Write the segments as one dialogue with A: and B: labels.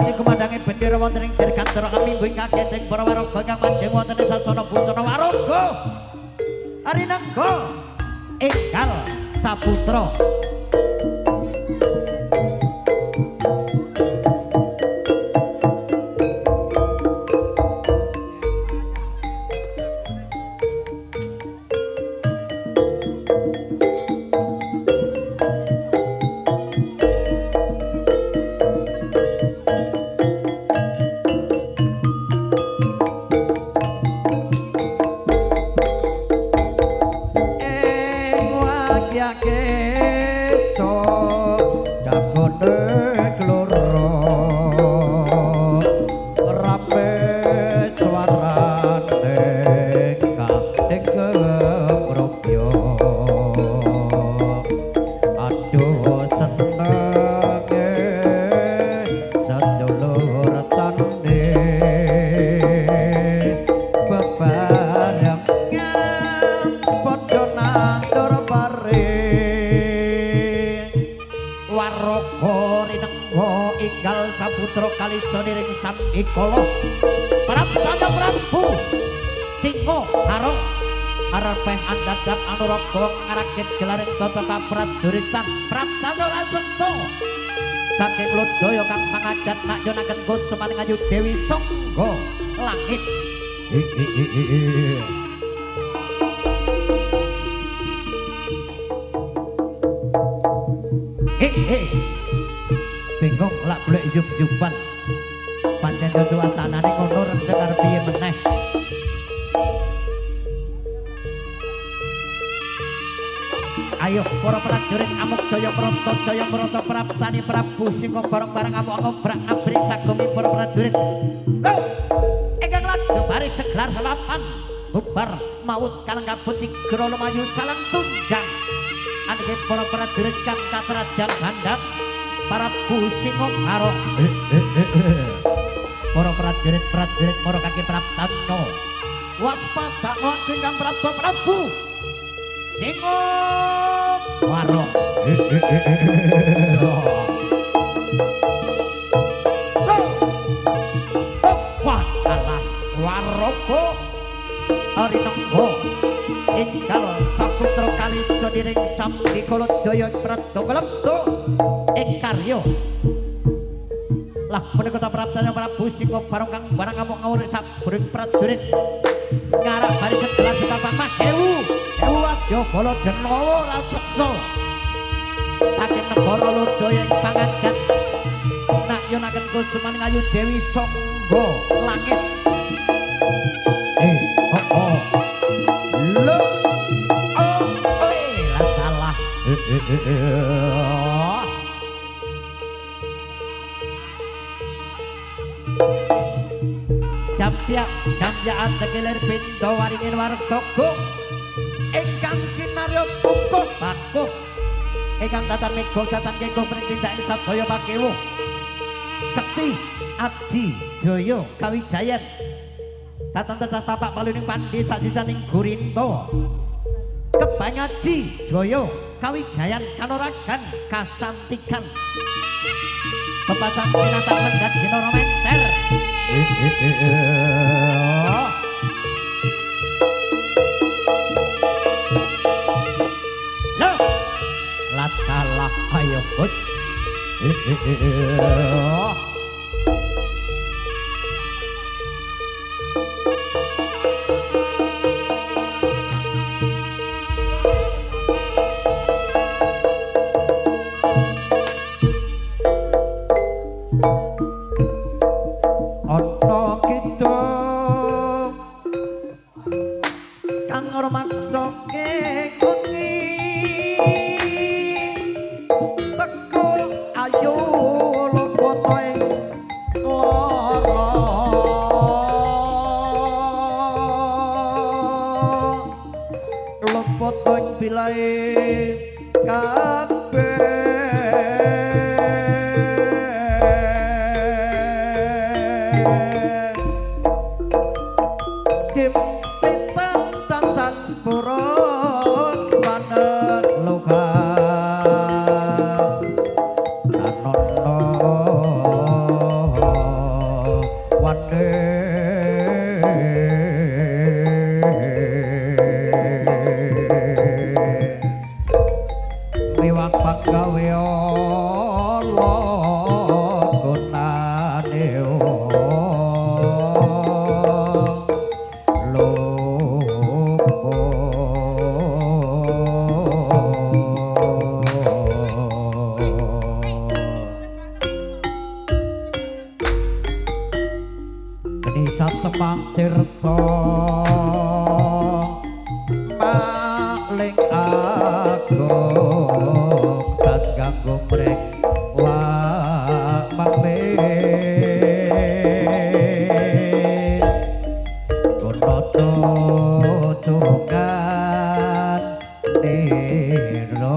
A: Kanthi kumandange bendera wonten ing dirgantara kami mbuh kaget ing para waraga kang manjing wonten ing sasana busana waraga. Arinengga Enggal Saputra. Ikolo Prabtana Prabu Singo Harong arepeh andhadhap anuraga ngarakit gelaring tata kapraduritan Prabtana Raseksa saking Lodaya kang pangadat nakyonaken kusumaning ayu Dewi Sangga langit. Bingung lak golek yub-yuban pancen suasanane ngono rendeng arep piye meneh. Ayo para prajurit amuk daya prata praptani Prabu Singa bareng-bareng amuk-amuk abrik sagumi para prajurit. Ingkang lajeng baris segelar selapan bubar maut kalang kabut tigra lumayu salang tunjang. Anggih para prajurit kang katrajan handap Prabu Singa karo para prajurit mara kaki Praptana waspada ingkang Prabu Singa Waro. Walah Warogo Arinengga Enggal Saputra Kalisa Diring Sambikala Jaya Pradhamelepta ing karya lah menika Praptana Prabu Singa bareng kang barang ngamuk-ngamuk saburing prajurit ngarah baris sebelah Bapak Mahewu Wadya Bala Denawa Raseksa saking negara Lodaya ing pangadat nakyonaken kusumaning ayu Dewi Sangga langit. Lho lah salah Jampiaan tegelir pinto waringin wareg sogo ingkang kinarya bungkus bakuh ingkang tatan mega tatan keko perintindakan Sabaya Pakewu Sekti Adi Jaya Kawijayan tatan tetap tapak paluning pandi saksisaning Gurinto Kebanyadi Jaya Kawijayan Kanoragan Kasantikan Pepasan binatang lendat Ginoro Menter. Loh latalah ayo hut. Satemang tirta paling agung kang kanggo mrek mampir kono tutungan nira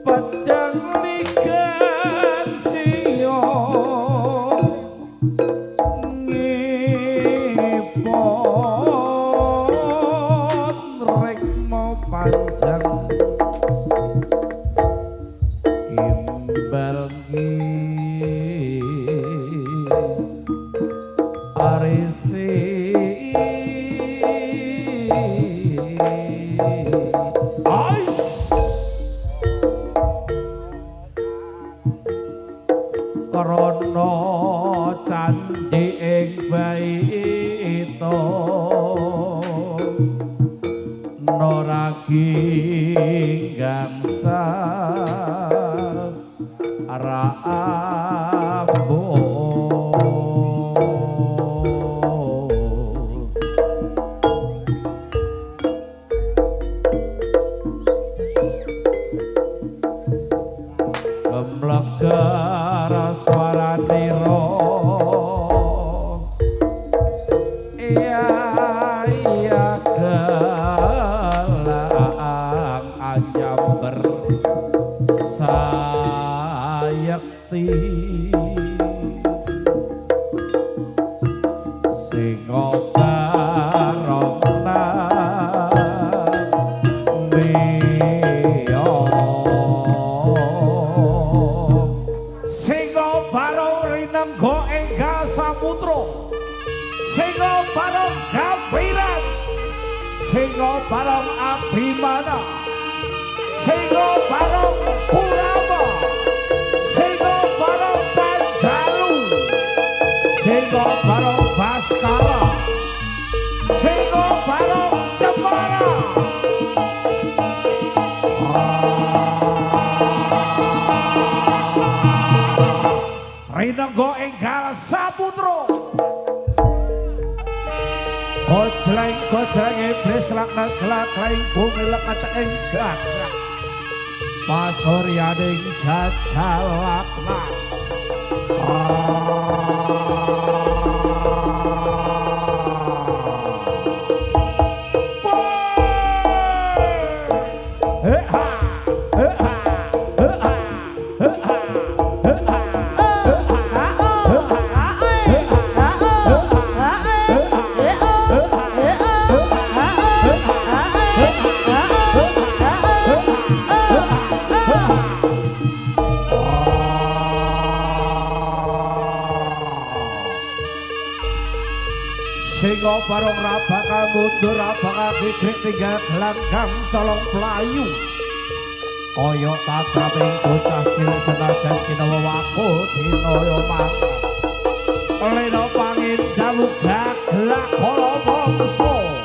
B: Pedang liga Pasuryaning jajalakna Singgo barong rabaka mundur rabaka kikrik tinggal gelanggang colong pelayu Koyo tataming bocah cilik senajan kinawa waku dinoyo mangga Leno pangin dalu gaglak kolo bongso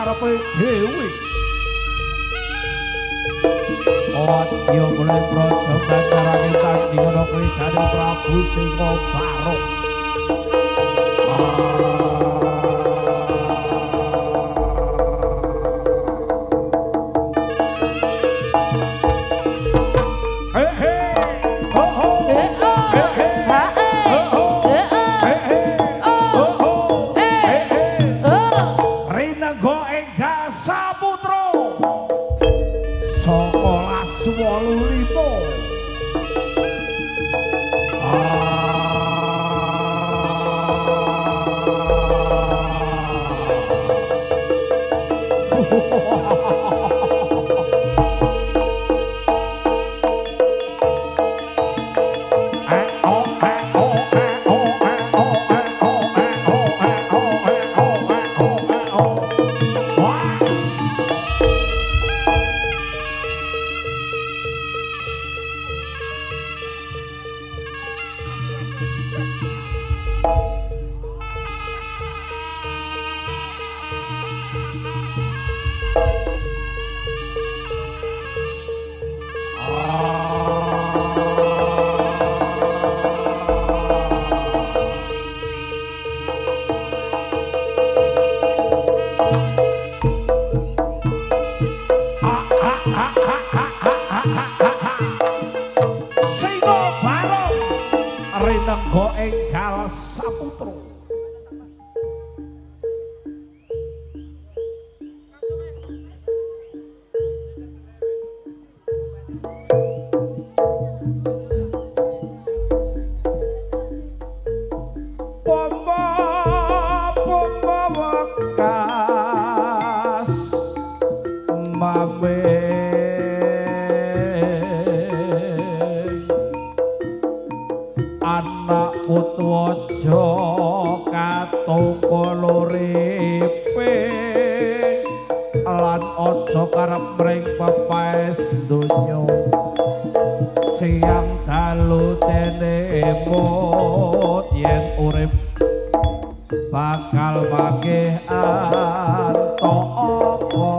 B: karepe dhewe. Adya kulit praja bandarane tandhi ana kuwi Dani Prabu Singabarong. Rinengga enggal saputra. Anak Putwaja katungkul uripe lan aja karep mring pepaes donya siang dalu dene mut yen urip bakal mangke anto apa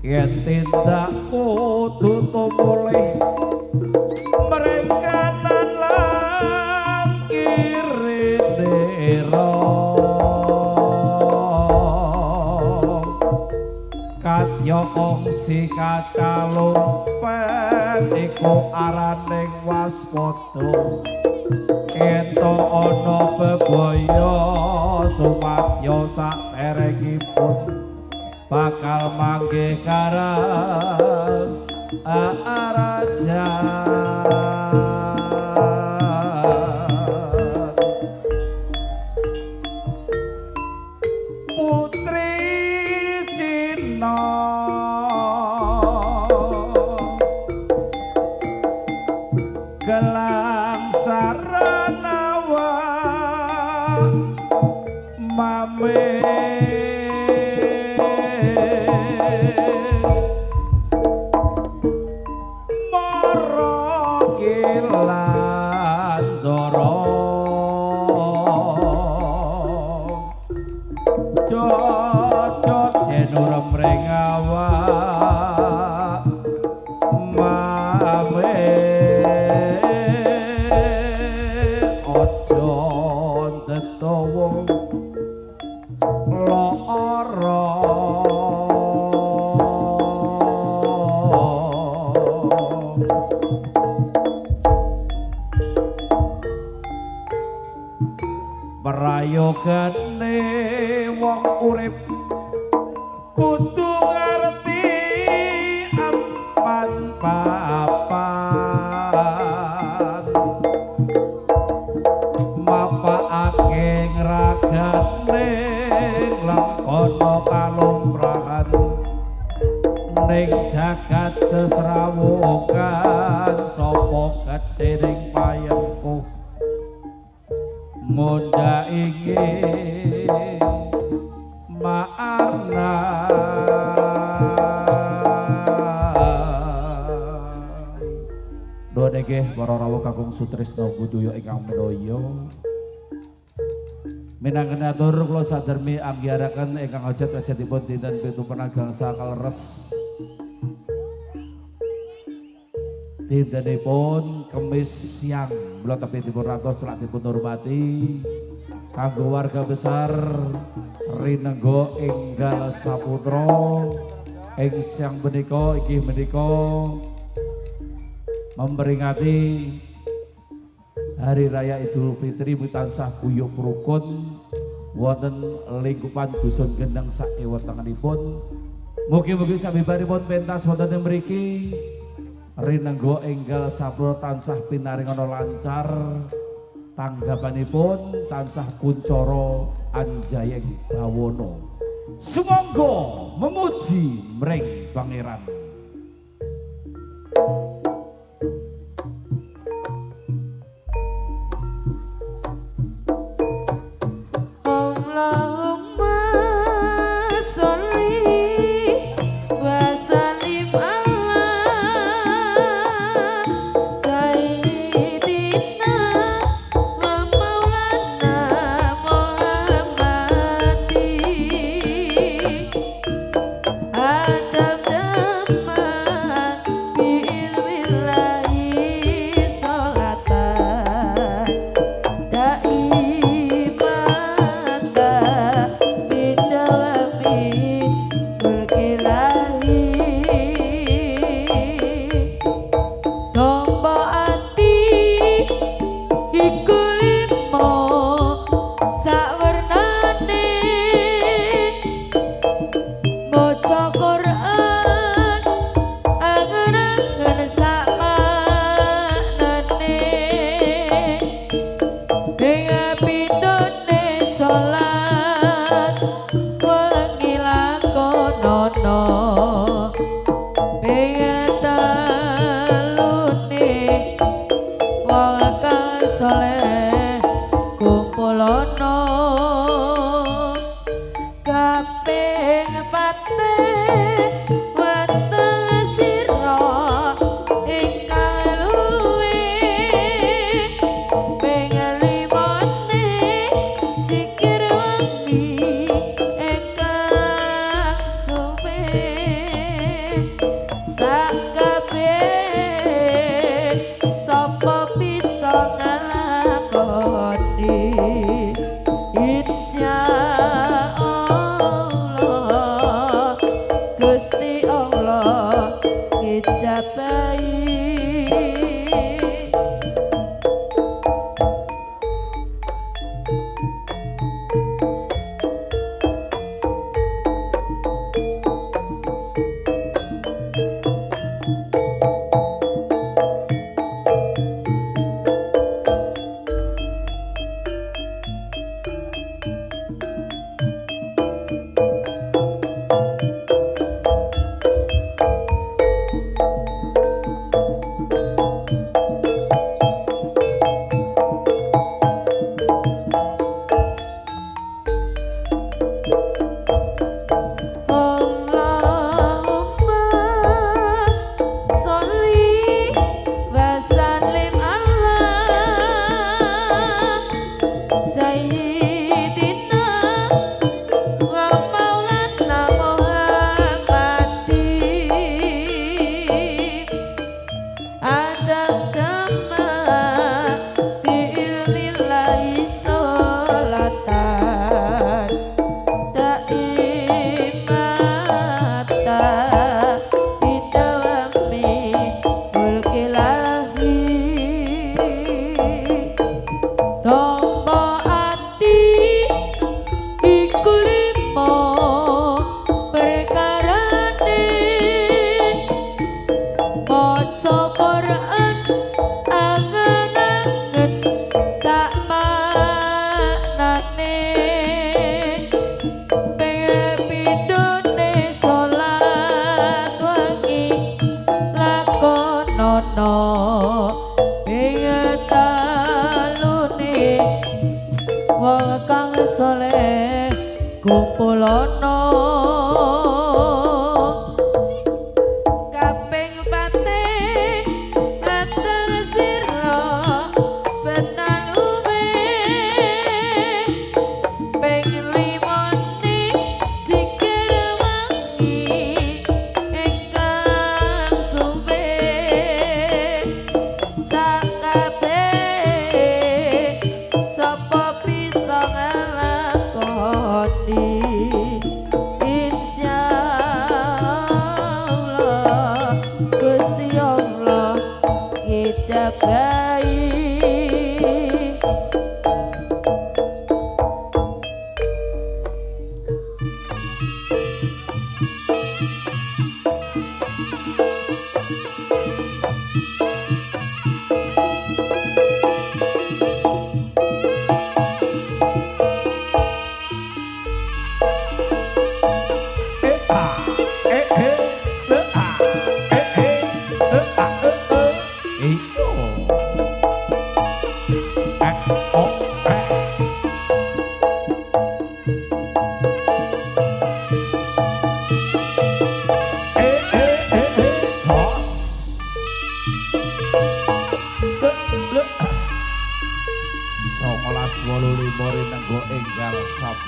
B: yen tindak kudu tumulih merengkanan lan kiri dera kadya kongsi kakalumpen iku araning waspada ento ana bebaya sumadya saderengipun bakal mangke karang araja putri Cina gelang saranawa mame prayogane wong urip kudu ngerti ampan papan mapakake ngragane lakana kalumprahan ning jagat sesrawukan sapa gedhening payengku munda ingin maarna doa nggih para rawuh kakung sutresna budaya ingkang medaya Minangkene atur kula sadermi anggiharaken ingkang hajat-hajatipun dinten pitu penagang sakal res. Dintenipun Kemis siang kula tepi dipun rantos lak dipun hormati kanggo warga besar Rinenggo Enggal Saputra ing siang menika inggih menika memperingati Hari Raya Idul Fitri tansah guyub rukun wonten lingkupan dusun Gendeng sak ewetenganipun. Mugi-mugi sabibaripun pentas wonten ing mriki Rinenggo Enggal Saputra tansah pinaringana lancar, tanggapanipun tansah kuncara anjayeng bawana. Sumangga memuji mring pangeran.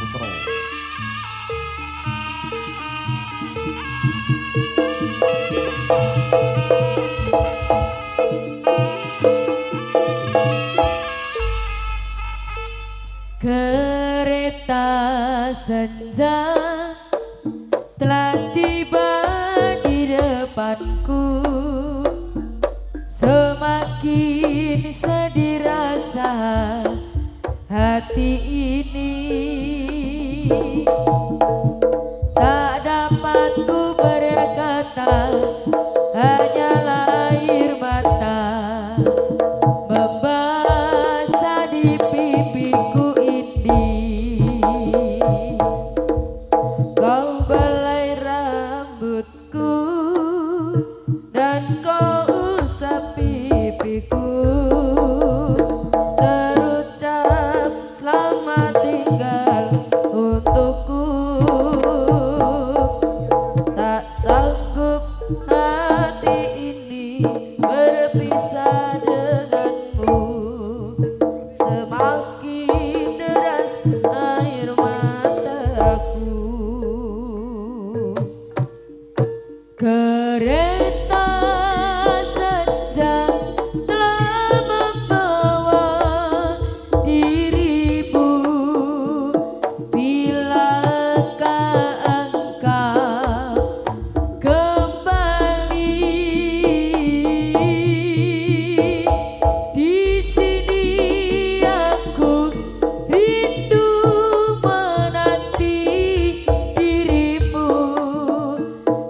B: Saputra.
C: Kereta senja telah tiba di depanku, semakin sedih rasa hati ini, tak dapat ku berkata, hanyalah air mata membasah di pipiku ini. Kau belai rambutku dan kau usap pipiku, terucap selamat tinggal untukku. Tak sanggup hati ini berpisah denganmu, semakin deras air mataku. Kereta senja telah membawa dirimu, bilakah engkau kembali? Di sini aku rindu menanti dirimu,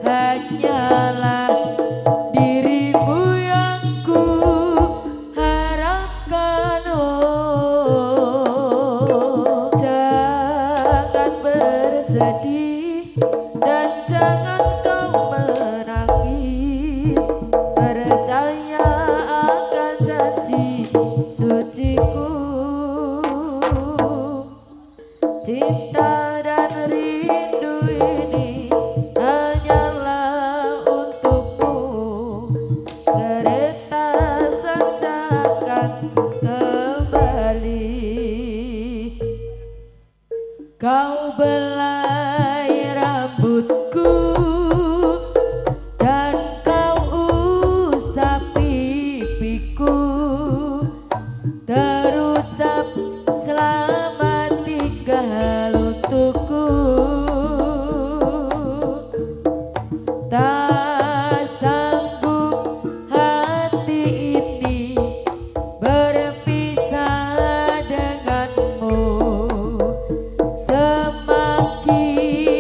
C: hanyalah dirimu yang ku harapkan. Oh, jangan bersedih dan jangan kau menangis, percaya akan janji suciku. Cinta dan rindu ini hanyalah untukmu. Kereta senja akan kembali. Kau belai rambutku dan kau usap pipiku, terucap selamat tinggal untukku. Tak sanggup hati ini berpisah denganmu, semakin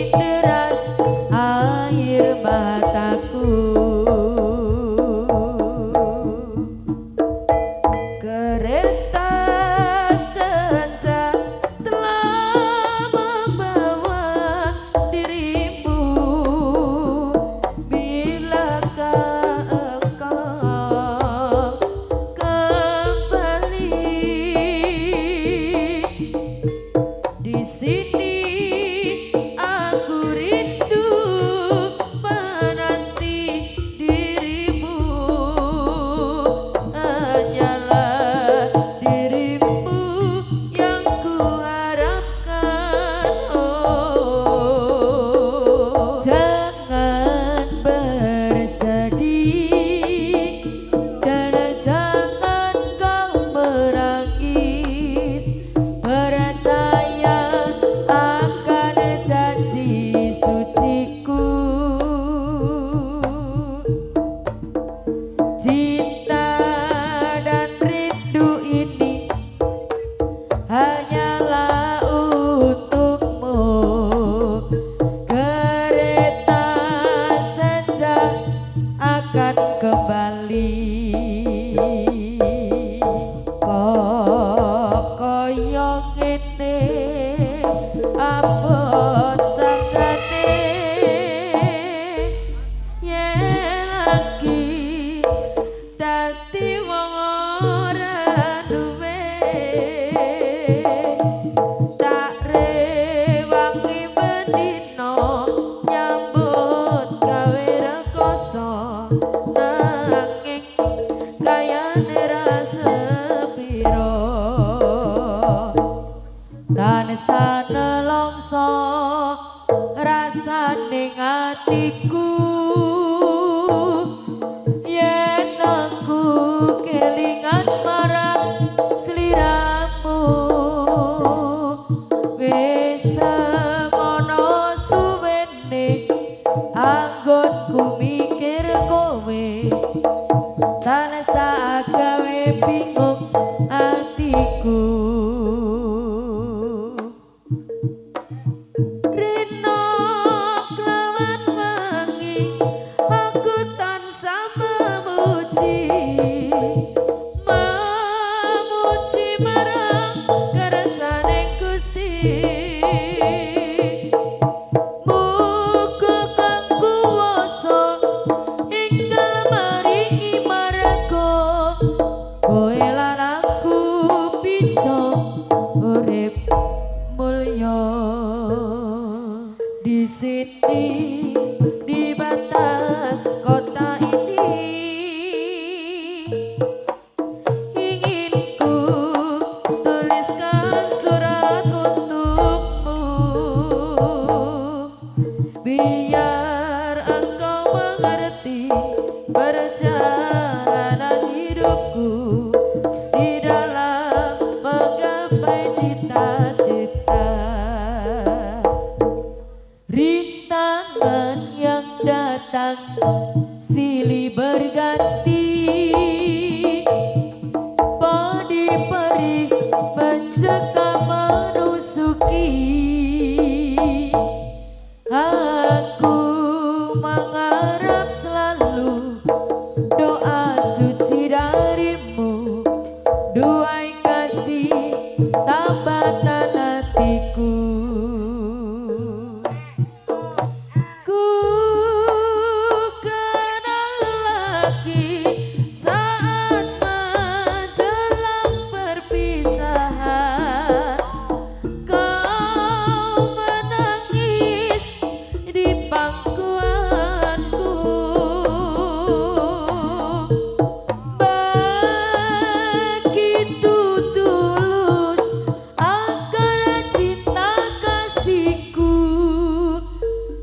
C: ning atiku yen aku kelingan marang sliramu wis semono suwene anggonku mikir kowe tansah gawe bingung atiku Rino kelawan wangi aku tansah memuji marang kersaning Gusti muga kang kuwasa enggal maringi marga kowe lan aku bisa urip mulya di sini di batas kota ini inginku tuliskan surat untukmu biar engkau mengerti perjalanan hidupku di dalam menggapai cita-cita rintangan yang datang silih berganti padi perih mencekam menusuki aku mengharap selalu doa suci darimu duai kasih tambatan hatiku ku kenal lagi saat menjelang perpisahan kau menangis di pangkuanku begitu tulus akan cinta kasihku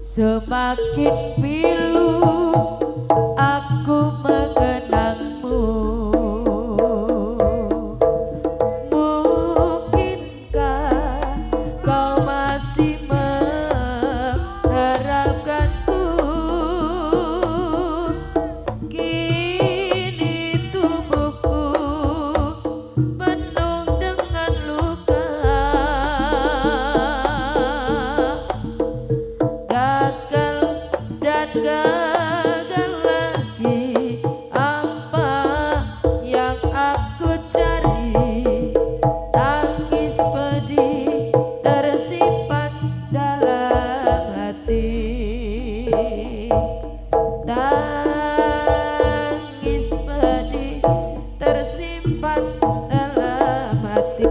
C: semakin pilu aku mengenangmu mungkinkah kau masih mengharapkanku kini tubuhku penuh dengan luka gagal dan gagal lagi apa yang aku cari tangis pedih tersimpan dalam hati tangis pedih tersimpan dalam hati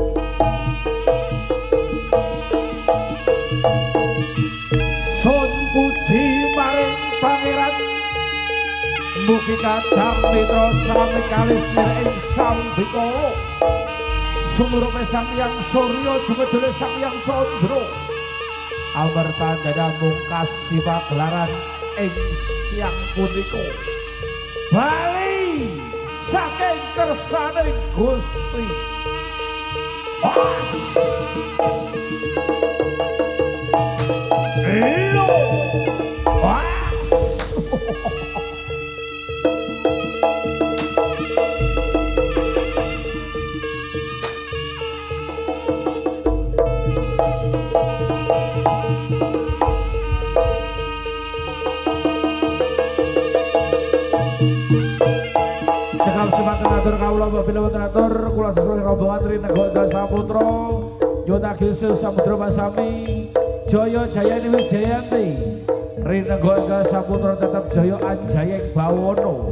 B: Sun puji maring pangeran mugi kadang mitra sami kalis ing sambikala sumurupe sang yang surya jumedule sang yang candra amarta dada mungkasi pagelaran ing siang punika bali saking kersaning Gusti Hello, Mas. Cekal semanten atur kawula bila wonten atur kula sesuai rombongan Rinegara Saputra Yonagil Samudra Pasami Jaya Jayani Wijayanti Rinegara Saputra tetap Jaya Anjayeng Bawono